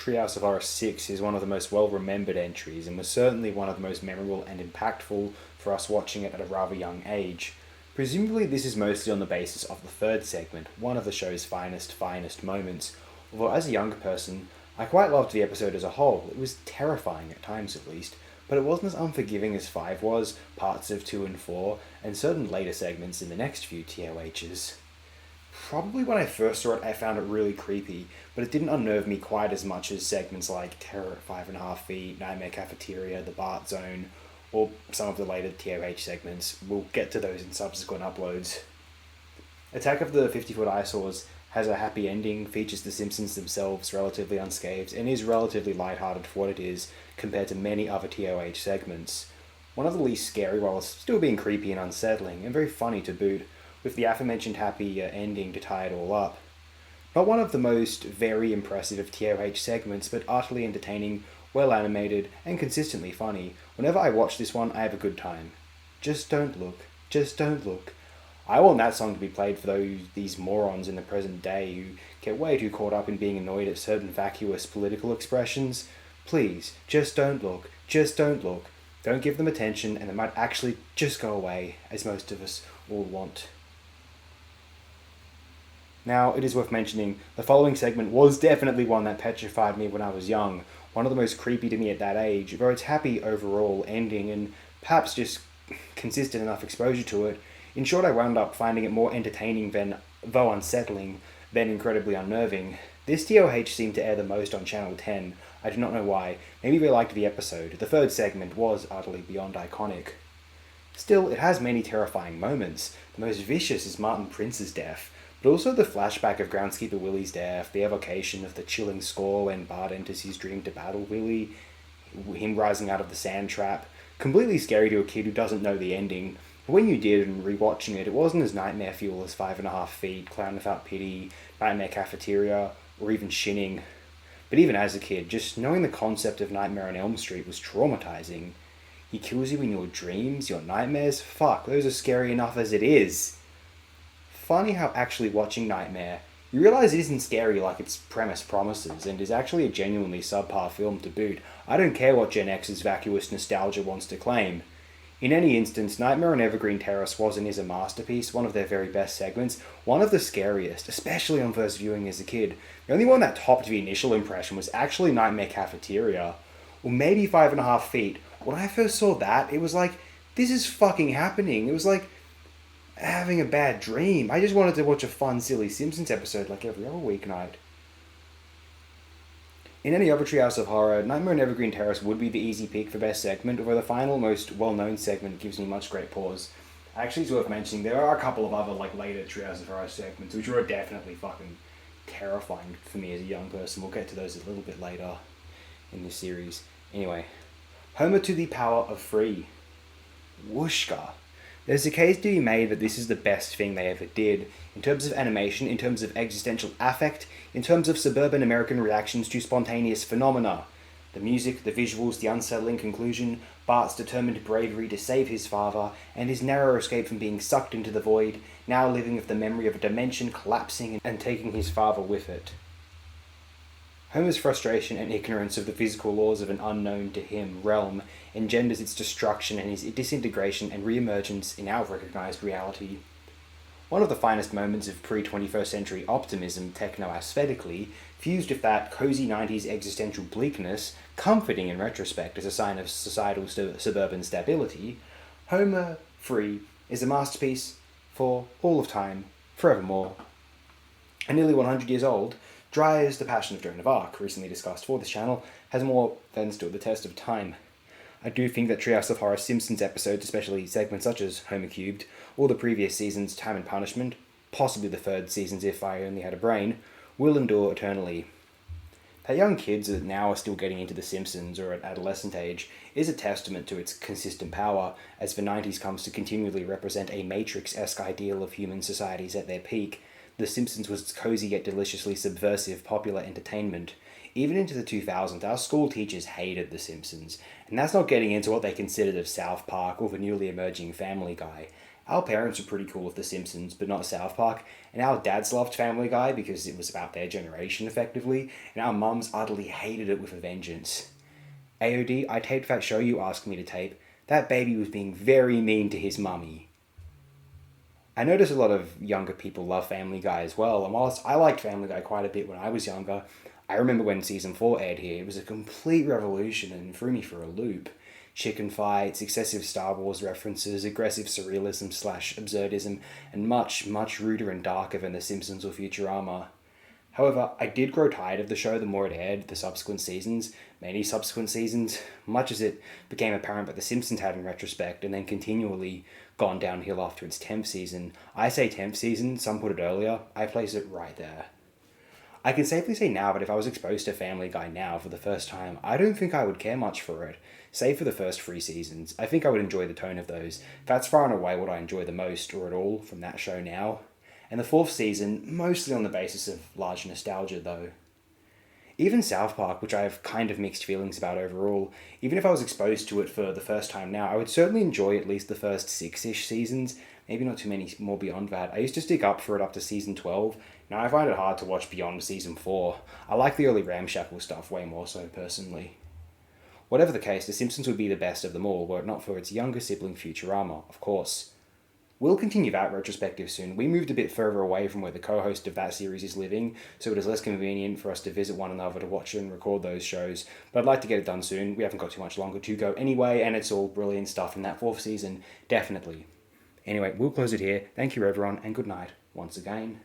Treehouse of Horror 6 is one of the most well-remembered entries and was certainly one of the most memorable and impactful for us watching it at a rather young age. Presumably this is mostly on the basis of the third segment, one of the show's finest moments, although as a younger person, I quite loved the episode as a whole. It was terrifying at times at least, but it wasn't as unforgiving as 5 was, parts of 2 and 4, and certain later segments in the next few TOHs. Probably when I first saw it, I found it really creepy, but it didn't unnerve me quite as much as segments like Terror at 5.5 Feet, Nightmare Cafeteria, The Bart Zone, or some of the later TOH segments. We'll get to those in subsequent uploads. Attack of the 50-Foot Eyesores has a happy ending, features the Simpsons themselves relatively unscathed, and is relatively lighthearted for what it is compared to many other TOH segments. One of the least scary while still being creepy and unsettling, and very funny to boot, with the aforementioned happy ending to tie it all up. Not one of the most very impressive of TOH segments, but utterly entertaining, well animated, and consistently funny. Whenever I watch this one, I have a good time. Just don't look. Just don't look. I want that song to be played for these morons in the present day who get way too caught up in being annoyed at certain vacuous political expressions. Please, just don't look. Just don't look. Don't give them attention, and they might actually just go away, as most of us all want. Now, it is worth mentioning, the following segment was definitely one that petrified me when I was young, one of the most creepy to me at that age, though its happy overall ending and perhaps just consistent enough exposure to it. In short, I wound up finding it more entertaining than, though unsettling, than incredibly unnerving. This TOH seemed to air the most on Channel 10. I do not know why. Maybe they liked the episode. The third segment was utterly beyond iconic. Still, it has many terrifying moments. The most vicious is Martin Prince's death, but also the flashback of Groundskeeper Willie's death, the evocation of the chilling score when Bart enters his dream to battle Willie, him rising out of the sand trap. Completely scary to a kid who doesn't know the ending. But when you did and rewatching it, it wasn't as nightmare fuel as 5.5 Feet, Clown Without Pity, Nightmare Cafeteria, or even Shinning. But even as a kid, just knowing the concept of Nightmare on Elm Street was traumatizing. He kills you in your dreams, your nightmares? Fuck, those are scary enough as it is. Funny how actually watching Nightmare, you realise it isn't scary like its premise promises, and is actually a genuinely subpar film to boot. I don't care what Gen X's vacuous nostalgia wants to claim. In any instance, Nightmare on Evergreen Terrace was and is a masterpiece, one of their very best segments, one of the scariest, especially on first viewing as a kid. The only one that topped the initial impression was actually Nightmare Cafeteria, or maybe 5.5 Feet. When I first saw that, it was like, this is fucking happening. It was like having a bad dream. I just wanted to watch a fun, silly Simpsons episode like every other weeknight. In any other Treehouse of Horror, Nightmare on Evergreen Terrace would be the easy pick for best segment, although the final, most well-known segment gives me much great pause. Actually, it's worth mentioning, there are a couple of other later Treehouse of Horror segments, which were definitely fucking terrifying for me as a young person. We'll get to those a little bit later in this series. Anyway, Homer to the power of 3. Whooshka. There's a case to be made that this is the best thing they ever did, in terms of animation, in terms of existential affect, in terms of suburban American reactions to spontaneous phenomena. The music, the visuals, the unsettling conclusion, Bart's determined bravery to save his father, and his narrow escape from being sucked into the void, now living with the memory of a dimension collapsing and taking his father with it. Homer's frustration and ignorance of the physical laws of an unknown to him realm engenders its destruction and his disintegration and re-emergence in our recognized reality. One of the finest moments of pre-21st century optimism techno-aesthetically, fused with that cozy 90s existential bleakness, comforting in retrospect as a sign of societal suburban stability, Homer Free is a masterpiece for all of time, forevermore. And nearly 100 years old, dry as The Passion of Joan of Arc, recently discussed for this channel, has more than stood the test of time. I do think that Treehouse of Horror Simpsons episodes, especially segments such as Homer Cubed, or the previous season's Time and Punishment, possibly the third season's If I Only Had a Brain, will endure eternally. That young kids that now are still getting into The Simpsons or at adolescent age is a testament to its consistent power, as the 90s comes to continually represent a Matrix-esque ideal of human societies at their peak. The Simpsons was cozy yet deliciously subversive popular entertainment. Even into the 2000s, our school teachers hated The Simpsons, and that's not getting into what they considered of South Park or the newly emerging Family Guy. Our parents were pretty cool with The Simpsons, but not South Park, and our dads loved Family Guy because it was about their generation effectively, and our mums utterly hated it with a vengeance. AOD, I taped that show you asked me to tape. That baby was being very mean to his mummy. I notice a lot of younger people love Family Guy as well, and whilst I liked Family Guy quite a bit when I was younger, I remember when season 4 aired here, it was a complete revolution and threw me for a loop. Chicken fights, excessive Star Wars references, aggressive surrealism slash absurdism, and much, much ruder and darker than The Simpsons or Futurama. However, I did grow tired of the show the more it aired, the subsequent seasons, many subsequent seasons, much as it became apparent that The Simpsons had in retrospect and then continually gone downhill after its 10th season. I say 10th season, some put it earlier, I place it right there. I can safely say now that if I was exposed to Family Guy now for the first time, I don't think I would care much for it. Save for the first 3 seasons, I think I would enjoy the tone of those. That's far and away what I enjoy the most, or at all, from that show now. And the 4th season, mostly on the basis of large nostalgia though. Even South Park, which I have kind of mixed feelings about overall, even if I was exposed to it for the first time now, I would certainly enjoy at least the first 6-ish seasons, maybe not too many more beyond that. I used to stick up for it up to season 12, now I find it hard to watch beyond season 4. I like the early ramshackle stuff way more so, personally. Whatever the case, The Simpsons would be the best of them all, were it not for its younger sibling Futurama, of course. We'll continue that retrospective soon. We moved a bit further away from where the co-host of that series is living, so it is less convenient for us to visit one another to watch and record those shows. But I'd like to get it done soon. We haven't got too much longer to go anyway, and it's all brilliant stuff in that 4th season, definitely. Anyway, we'll close it here. Thank you everyone, and good night once again.